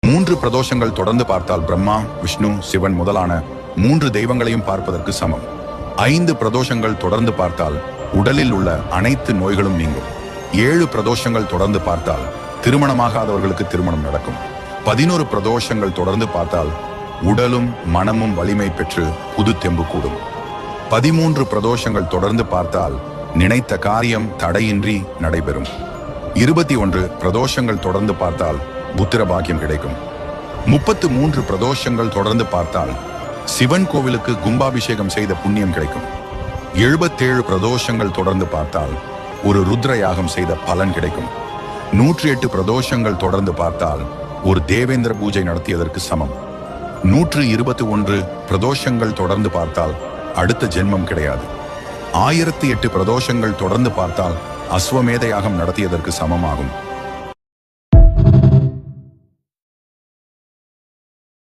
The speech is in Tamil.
3 பிரதோஷங்கள் தொடர்ந்து பார்த்தால் பிரம்மா, விஷ்ணு, சிவன் முதலான 3 தெய்வங்களையும் பார்ப்பதற்கு சமம். 5 பிரதோஷங்கள் தொடர்ந்து பார்த்தால் உடலில் உள்ள அனைத்து நோய்களும் நீங்கும். 7 பிரதோஷங்கள் தொடர்ந்து பார்த்தால் திருமணமாகாதவர்களுக்கு திருமணம் நடக்கும். 11 பிரதோஷங்கள் தொடர்ந்து பார்த்தால் உடலும் மனமும் வலிமை பெற்று புது தெம்பு கூடும். 13 பிரதோஷங்கள் தொடர்ந்து பார்த்தால் நினைத்த காரியம் தடையின்றி நடைபெறும். 21 பிரதோஷங்கள் தொடர்ந்து பார்த்தால் புத்திர பாக்கியம் கிடைக்கும். 33 பிரதோஷங்கள் தொடர்ந்து பார்த்தால் சிவன் கோவிலுக்கு கும்பாபிஷேகம் செய்த புண்ணியம் கிடைக்கும். 77 பிரதோஷங்கள் தொடர்ந்து பார்த்தால் ஒரு ருத்ர யாகம் செய்த பலன் கிடைக்கும். 108 பிரதோஷங்கள் தொடர்ந்து பார்த்தால் ஒரு தேவேந்திர பூஜை நடத்தியதற்கு சமம். 121 பிரதோஷங்கள் தொடர்ந்து பார்த்தால் அடுத்த ஜென்மம் கிடையாது. 1008 பிரதோஷங்கள் தொடர்ந்து பார்த்தால் அஸ்வமேத யாகம் நடத்தியதற்கு சமமாகும்.